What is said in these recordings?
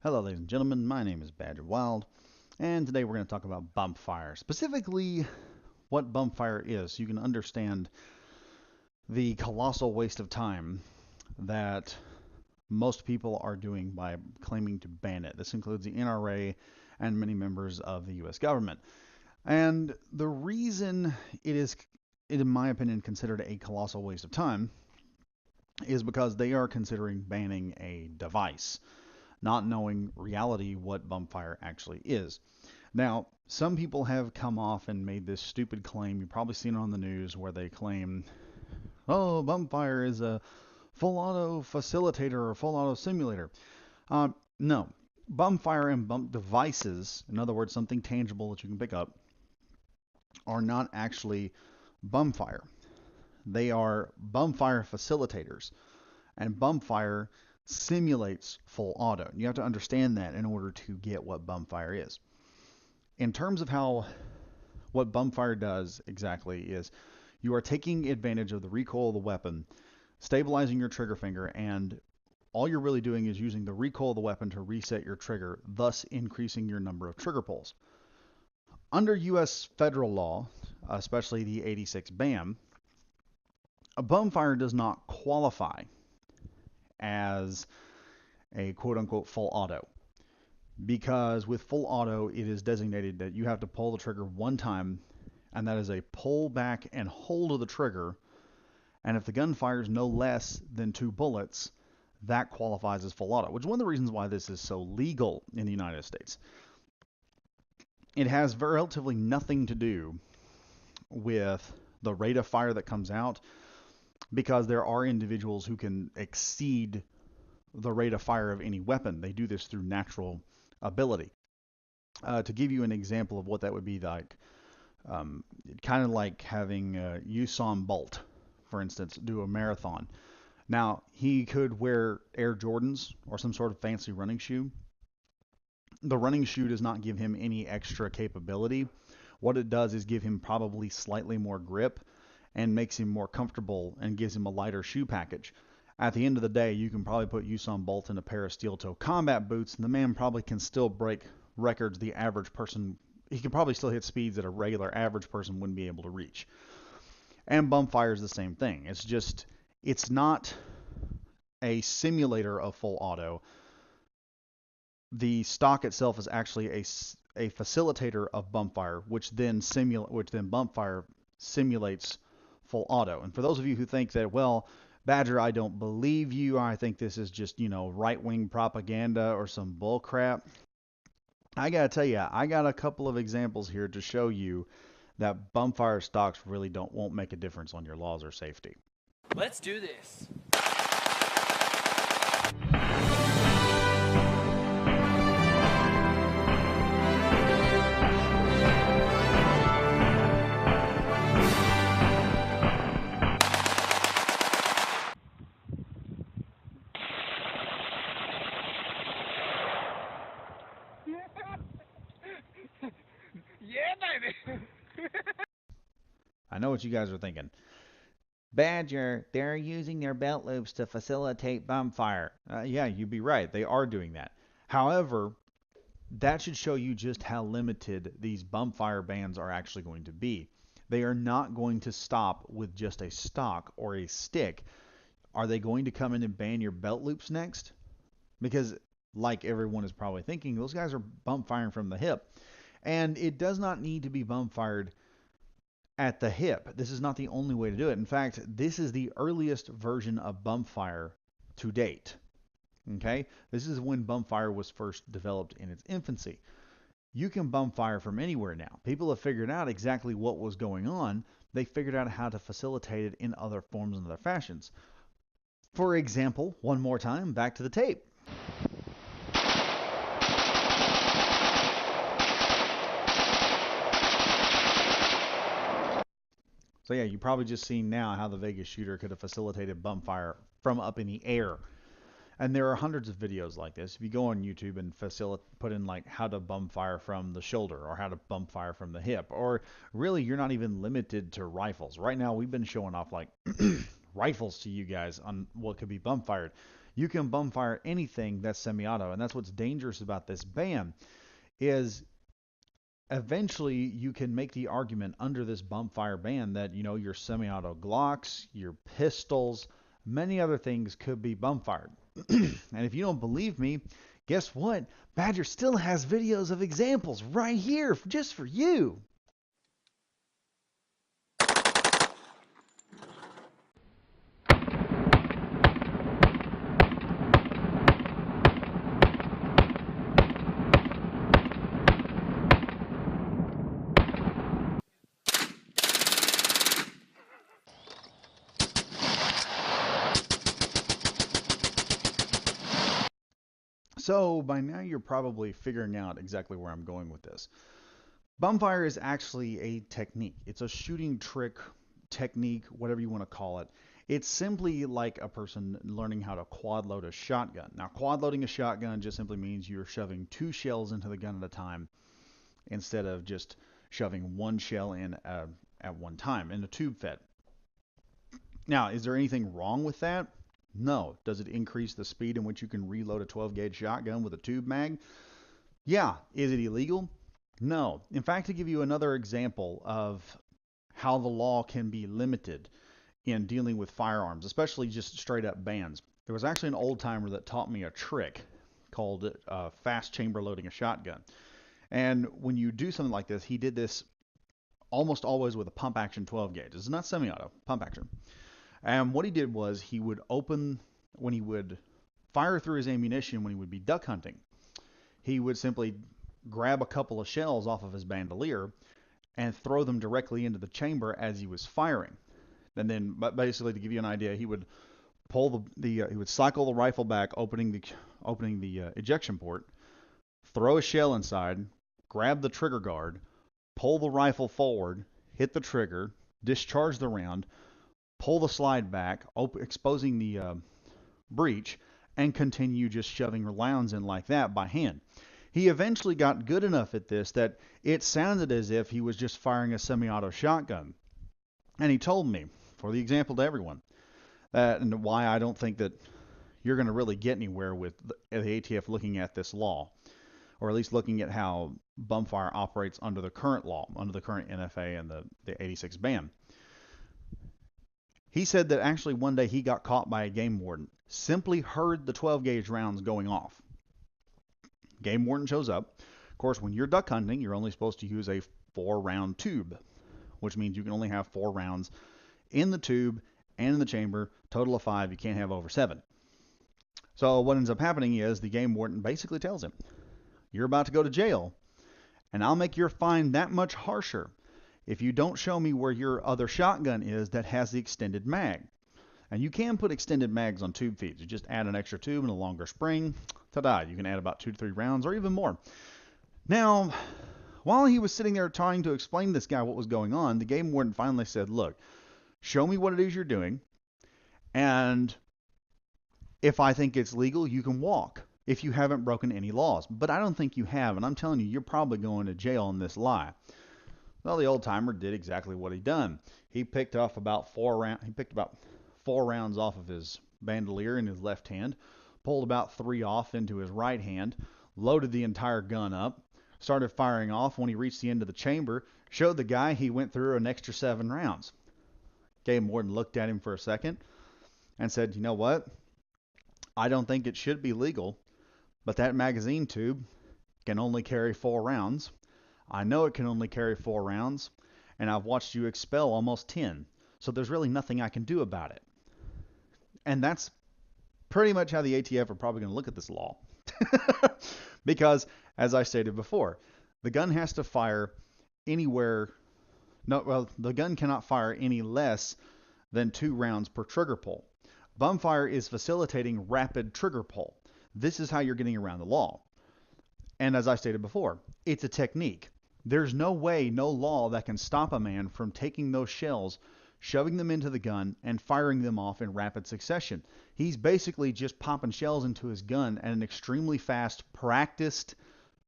Hello, ladies and gentlemen. My name is Badger Wild, and today we're going to talk about bump fire. Specifically, what bump fire is, so you can understand the colossal waste of time that most people are doing by claiming to ban it. This includes the NRA and many members of the U.S. government. And the reason it is, in my opinion, considered a colossal waste of time is because they are considering banning a device, not knowing reality what bump fire actually is. Now, some people have come off and made this stupid claim. You've probably seen it on the news where they claim, oh, bump fire is a full auto facilitator or full auto simulator. No. Bump fire and bump devices, in other words, something tangible that you can pick up, are not actually bump fire. They are bump fire facilitators. And bump fire simulates full auto. You have to understand that in order to get what bump fire is. In terms of what bump fire does exactly is you are taking advantage of the recoil of the weapon, stabilizing your trigger finger, and all you're really doing is using the recoil of the weapon to reset your trigger, thus increasing your number of trigger pulls. Under U.S. federal law, especially the 86 BAM, a bump fire does not qualify as a quote-unquote full auto, because with full auto it is designated that you have to pull the trigger one time, and that is a pull back and hold of the trigger, and if the gun fires no less than 2 bullets, that qualifies as full auto, which is one of the reasons why this is so legal in the United States. It has relatively nothing to do with the rate of fire that comes out, because there are individuals who can exceed the rate of fire of any weapon. They do this through natural ability. To give you an example of what that would be like, kind of like having Usain Bolt, for instance, do a marathon. Now, he could wear Air Jordans or some sort of fancy running shoe. The running shoe does not give him any extra capability. What it does is give him probably slightly more grip and makes him more comfortable and gives him a lighter shoe package. At the end of the day, you can probably put Usain Bolt in a pair of steel-toe combat boots, and the man probably can still break records the average person. He can probably still hit speeds that a regular average person wouldn't be able to reach. And bump fire is the same thing. It's not a simulator of full auto. The stock itself is actually a facilitator of bump fire, which then bump fire simulates full auto. And for those of you who think that, well, Badger, I don't believe you, I think this is just, right-wing propaganda or some bull crap, I gotta tell you, I got a couple of examples here to show you that bump fire stocks really won't make a difference on your laws or safety. Let's do this. Yeah, baby. I know what you guys are thinking. Badger, they're using their belt loops to facilitate bump fire. Yeah, you'd be right. They are doing that. However, that should show you just how limited these bump fire bans are actually going to be. They are not going to stop with just a stock or a stick. Are they going to come in and ban your belt loops next? Because, like everyone is probably thinking, those guys are bump firing from the hip. And it does not need to be bump fired at the hip. This is not the only way to do it. In fact, this is the earliest version of bump fire to date. Okay? This is when bump fire was first developed in its infancy. You can bump fire from anywhere now. People have figured out exactly what was going on. They figured out how to facilitate it in other forms and other fashions. For example, one more time, back to the tape. So yeah, you probably just seen now how the Vegas shooter could have facilitated bump fire from up in the air. And there are hundreds of videos like this. If you go on YouTube and put in like how to bump fire from the shoulder or how to bump fire from the hip, or really you're not even limited to rifles. Right now we've been showing off like rifles to you guys on what could be bump fired. You can bum fire anything that's semi-auto, and that's what's dangerous about this ban is eventually you can make the argument under this bump fire ban that your semi-auto Glocks, your pistols, many other things could be bump fired. And if you don't believe me, guess what? Badger still has videos of examples right here just for you. So by now you're probably figuring out exactly where I'm going with this. Bumfire is actually a technique. It's a shooting trick, technique, whatever you want to call it. It's simply like a person learning how to quad load a shotgun. Now, quad loading a shotgun just simply means you're shoving 2 shells into the gun at a time instead of just shoving 1 shell in at one time in a tube fed. Now, is there anything wrong with that? No. Does it increase the speed in which you can reload a 12 gauge shotgun with a tube mag? Yeah. Is it illegal? No. In fact, to give you another example of how the law can be limited in dealing with firearms, especially just straight up bans, there was actually an old timer that taught me a trick called fast chamber loading a shotgun. And when you do something like this, he did this almost always with a pump action 12 gauge. This is not semi-auto, pump action. And what he did was he would when he would fire through his ammunition when he would be duck hunting, he would simply grab a couple of shells off of his bandolier and throw them directly into the chamber as he was firing. And then, but basically, to give you an idea, he would pull he would cycle the rifle back, opening the ejection port, throw a shell inside, grab the trigger guard, pull the rifle forward, hit the trigger, discharge the round, pull the slide back, exposing the breech, and continue just shoving rounds in like that by hand. He eventually got good enough at this that it sounded as if he was just firing a semi-auto shotgun. And he told me, for the example to everyone, and why I don't think that you're going to really get anywhere with the ATF looking at this law, or at least looking at how bumfire operates under the current law, under the current NFA and the 86 ban. He said that actually one day he got caught by a game warden, simply heard the 12 gauge rounds going off. Game warden shows up. Of course, when you're duck hunting, you're only supposed to use a 4-round tube, which means you can only have 4 rounds in the tube and in the chamber, total of 5. You can't have over 7. So what ends up happening is the game warden basically tells him, you're about to go to jail, and I'll make your fine that much harsher if you don't show me where your other shotgun is that has the extended mag. And you can put extended mags on tube feeds. You just add an extra tube and a longer spring. Ta-da! You can add about 2 to 3 rounds or even more. Now, while he was sitting there trying to explain to this guy what was going on, the game warden finally said, look, show me what it is you're doing, and if I think it's legal, you can walk if you haven't broken any laws. But I don't think you have, and I'm telling you, you're probably going to jail on this lie. Well, the old timer did exactly what he'd done. He picked about 4 rounds off of his bandolier in his left hand, pulled about 3 off into his right hand, loaded the entire gun up, started firing off. When he reached the end of the chamber, showed the guy he went through an extra 7 rounds. Game warden looked at him for a second and said, you know what? I don't think it should be legal, but that magazine tube can only carry 4 rounds. I know it can only carry 4 rounds, and I've watched you expel almost 10, so there's really nothing I can do about it. And that's pretty much how the ATF are probably going to look at this law. Because, as I stated before, the gun has to fire anywhere. The gun cannot fire any less than 2 rounds per trigger pull. Bumfire is facilitating rapid trigger pull. This is how you're getting around the law. And as I stated before, it's a technique. There's no way, no law that can stop a man from taking those shells, shoving them into the gun, and firing them off in rapid succession. He's basically just popping shells into his gun at an extremely fast, practiced,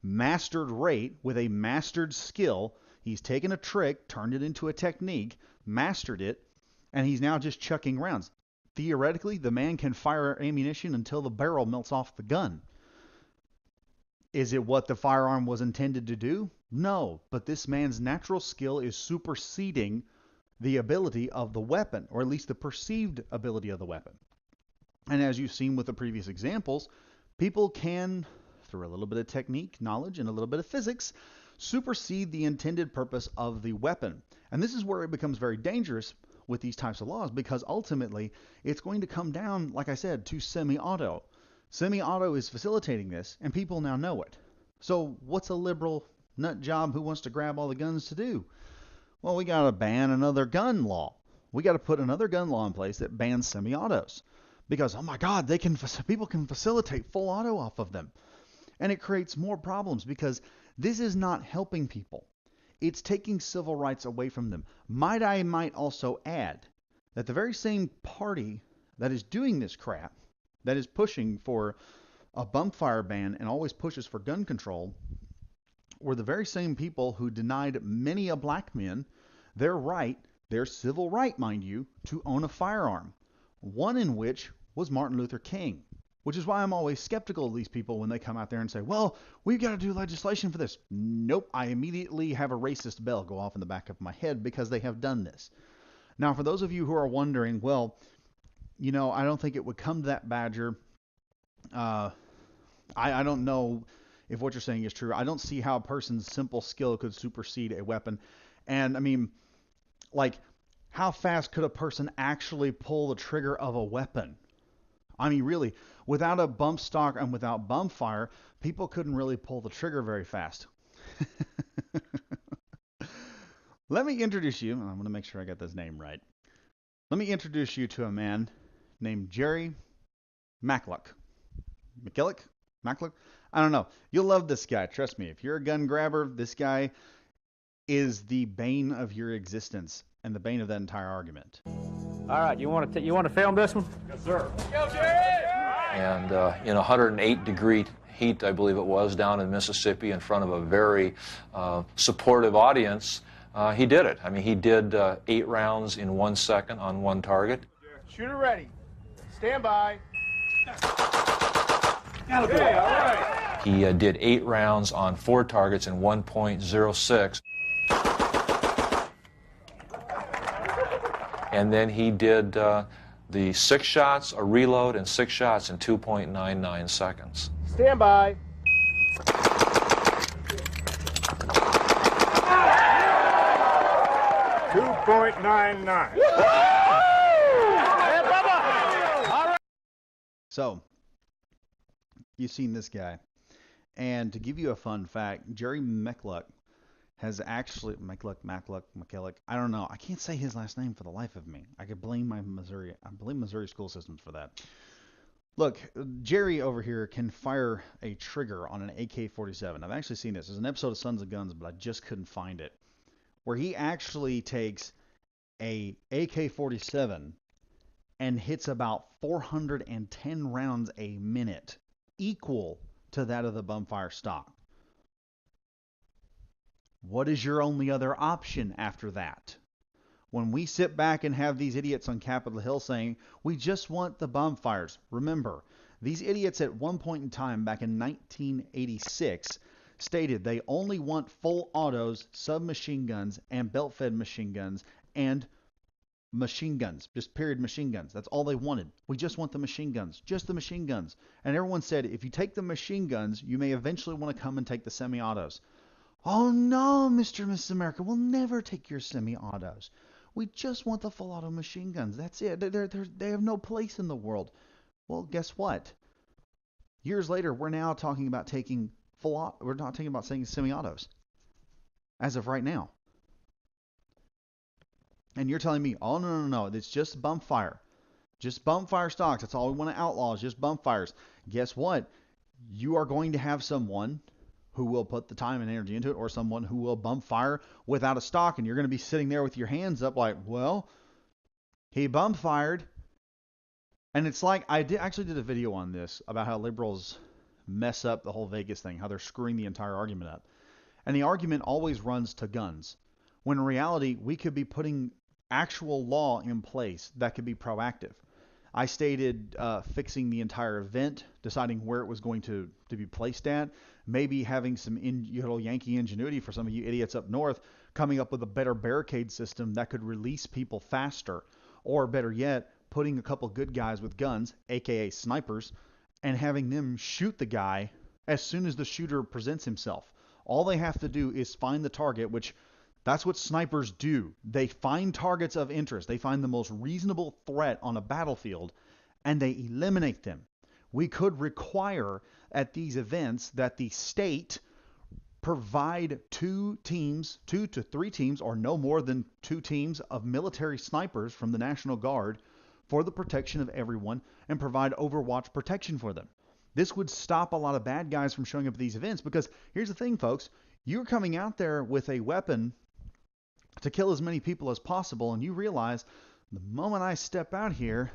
mastered rate with a mastered skill. He's taken a trick, turned it into a technique, mastered it, and he's now just chucking rounds. theoretically, the man can fire ammunition until the barrel melts off the gun. Is it what the firearm was intended to do? No, but this man's natural skill is superseding the ability of the weapon, or at least the perceived ability of the weapon. And as you've seen with the previous examples, people can, through a little bit of technique, knowledge, and a little bit of physics, supersede the intended purpose of the weapon. And this is where it becomes very dangerous with these types of laws, because ultimately it's going to come down, like I said, to semi-auto. Semi-auto is facilitating this, and people now know it. So what's a liberal nut job who wants to grab all the guns to do? Well, we got to ban another gun law. We got to put another gun law in place that bans semi-autos. Because, oh my God, people can facilitate full auto off of them. And it creates more problems because this is not helping people. It's taking civil rights away from them. Might also add that the very same party that is doing this crap, that is pushing for a bump fire ban and always pushes for gun control, were the very same people who denied many a black man their civil right, mind you, to own a firearm. One in which was Martin Luther King. Which is why I'm always skeptical of these people when they come out there and say, well, we've got to do legislation for this. Nope, I immediately have a racist bell go off in the back of my head because they have done this. Now, for those of you who are wondering, well, I don't think it would come to that, Badger. I don't know if what you're saying is true. I don't see how a person's simple skill could supersede a weapon. And, I mean, like, how fast could a person actually pull the trigger of a weapon? I mean, really, without a bump stock and without bump fire, people couldn't really pull the trigger very fast. Let me introduce you, and I'm going to make sure I got this name right. Let me introduce you to a man named Jerry McCulloch. McCulloch? I don't know. You'll love this guy. Trust me. If you're a gun grabber, this guy is the bane of your existence and the bane of that entire argument. All right, you want to film this one? Yes, sir. Go, Jerry! And in 108-degree heat, I believe it was, down in Mississippi in front of a very supportive audience, he did it. I mean, he did 8 rounds in 1 second on one target. Shooter ready. Stand by. Okay, all right. He did 8 rounds on 4 targets in 1.06. And then he did the 6 shots, a reload, and 6 shots in 2.99 seconds. Stand by. .99. So, you've seen this guy. And to give you a fun fact, Jerry McCulloch has actually, McCulloch, I don't know. I can't say his last name for the life of me. I blame Missouri school systems for that. Look, Jerry over here can fire a trigger on an AK-47. I've actually seen this. There's an episode of Sons of Guns, but I just couldn't find it, where he actually takes a AK-47 and hits about 410 rounds a minute, equal to that of the bumfire stock. What is your only other option after that? When we sit back and have these idiots on Capitol Hill saying, we just want the bumfires. Remember, these idiots at one point in time back in 1986 stated they only want full autos, submachine guns, and belt-fed machine guns, and machine guns, just period machine guns. That's all they wanted. We just want the machine guns, just the machine guns. And everyone said, if you take the machine guns, you may eventually want to come and take the semi-autos. Oh no, Mr. and Mrs. America, we'll never take your semi-autos. We just want the full auto machine guns. That's it. They have no place in the world. Well, guess what? Years later, we're now talking about taking we're not talking about saying semi-autos as of right now. And you're telling me, oh, no, it's just bump fire. Just bump fire stocks. That's all we want to outlaw is just bump fires. Guess what? You are going to have someone who will put the time and energy into it, or someone who will bump fire without a stock, and you're going to be sitting there with your hands up like, well, he bump fired. And it's like, actually did a video on this about how liberals mess up the whole Vegas thing, how they're screwing the entire argument up. And the argument always runs to guns, when in reality, we could be putting actual law in place that could be proactive. I stated fixing the entire event, deciding where it was going to be placed at, maybe having some Yankee ingenuity for some of you idiots up north, coming up with a better barricade system that could release people faster, or better yet, putting a couple good guys with guns, aka snipers, and having them shoot the guy as soon as the shooter presents himself. All they have to do is find the target, which that's what snipers do. They find targets of interest. They find the most reasonable threat on a battlefield, and they eliminate them. We could require at these events that the state provide 2 to 3 teams, or no more than 2 teams of military snipers from the National Guard for the protection of everyone and provide overwatch protection for them. This would stop a lot of bad guys from showing up at these events, because here's the thing, folks. You're coming out there with a weapon to kill as many people as possible, and you realize the moment I step out here,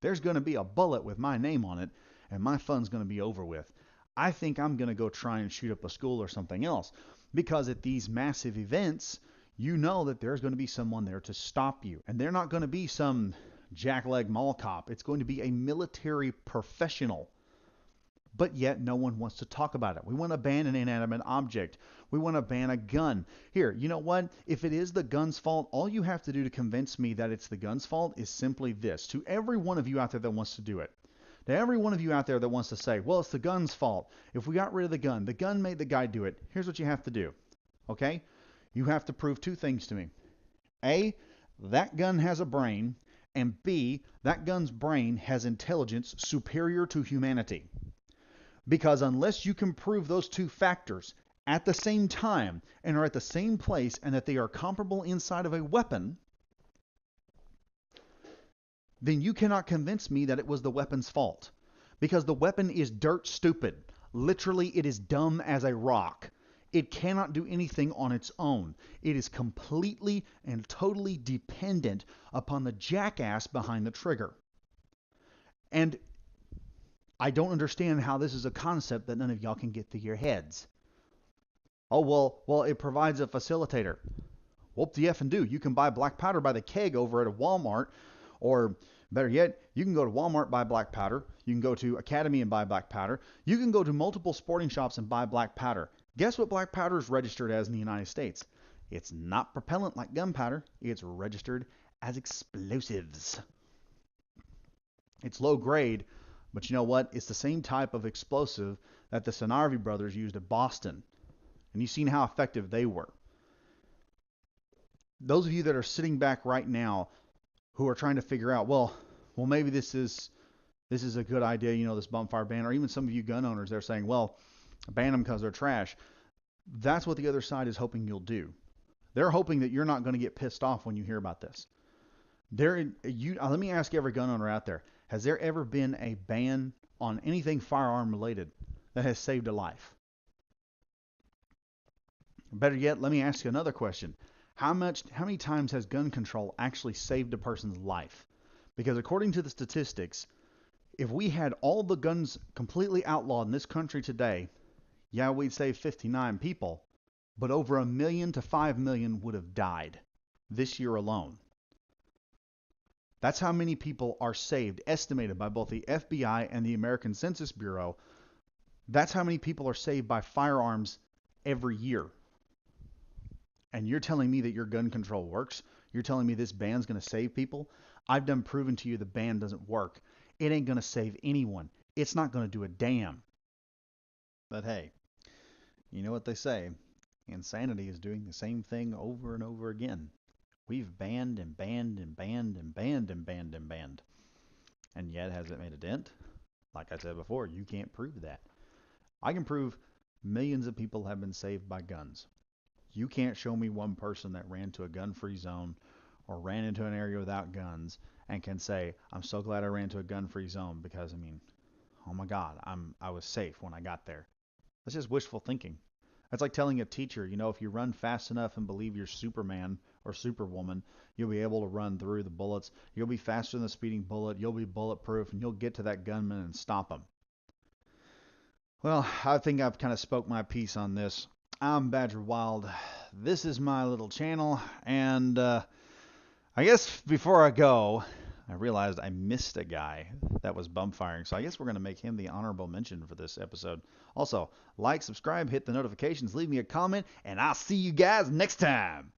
there's going to be a bullet with my name on it, and my fun's going to be over with. I think I'm going to go try and shoot up a school or something else, because at these massive events, you know that there's going to be someone there to stop you, and they're not going to be some jackleg mall cop. It's going to be a military professional. But yet no one wants to talk about it. We want to ban an inanimate object. We want to ban a gun. Here, you know what? If it is the gun's fault, all you have to do to convince me that it's the gun's fault is simply this. To every one of you out there that wants to do it, to every one of you out there that wants to say, well, it's the gun's fault. If we got rid of the gun made the guy do it. Here's what you have to do. Okay? You have to prove 2 things to me. A, that gun has a brain, and B, that gun's brain has intelligence superior to humanity. Because unless you can prove those 2 factors at the same time and are at the same place and that they are comparable inside of a weapon, then you cannot convince me that it was the weapon's fault. Because the weapon is dirt stupid. Literally, it is dumb as a rock. It cannot do anything on its own. It is completely and totally dependent upon the jackass behind the trigger. And I don't understand how this is a concept that none of y'all can get through your heads. Oh, well, it provides a facilitator. Whoop the F and do. You can buy black powder by the keg over at a Walmart, or better yet, you can go to Walmart, buy black powder. You can go to Academy and buy black powder. You can go to multiple sporting shops and buy black powder. Guess what black powder is registered as in the United States? It's not propellant like gunpowder. It's registered as explosives. It's low grade. But you know what? It's the same type of explosive that the Sonarvi brothers used at Boston. And you've seen how effective they were. Those of you that are sitting back right now who are trying to figure out, well, maybe this is a good idea, this bump fire ban, or even some of you gun owners, they're saying, well, ban them because they're trash. That's what the other side is hoping you'll do. They're hoping that you're not going to get pissed off when you hear about this. Let me ask every gun owner out there, has there ever been a ban on anything firearm related that has saved a life? Better yet, let me ask you another question. How many times has gun control actually saved a person's life? Because according to the statistics, if we had all the guns completely outlawed in this country today, yeah, we'd save 59 people, but over 1 million to 5 million would have died this year alone. That's how many people are saved, estimated by both the FBI and the American Census Bureau. That's how many people are saved by firearms every year. And you're telling me that your gun control works? You're telling me this ban's going to save people? I've done proven to you the ban doesn't work. It ain't going to save anyone. It's not going to do a damn. But hey, you know what they say. Insanity is doing the same thing over and over again. We've banned and banned and banned and banned and banned and banned. And yet, has it made a dent? Like I said before, you can't prove that. I can prove millions of people have been saved by guns. You can't show me one person that ran to a gun-free zone or ran into an area without guns and can say, I'm so glad I ran to a gun-free zone because, oh my God, I was safe when I got there. That's just wishful thinking. That's like telling a teacher, if you run fast enough and believe you're Superman or Superwoman, you'll be able to run through the bullets. You'll be faster than the speeding bullet. You'll be bulletproof, and you'll get to that gunman and stop him. Well, I think I've kind of spoke my piece on this. I'm Badger Wild. This is my little channel, and I guess before I go, I realized I missed a guy that was bump firing, so I guess we're going to make him the honorable mention for this episode. Also, like, subscribe, hit the notifications, leave me a comment, and I'll see you guys next time.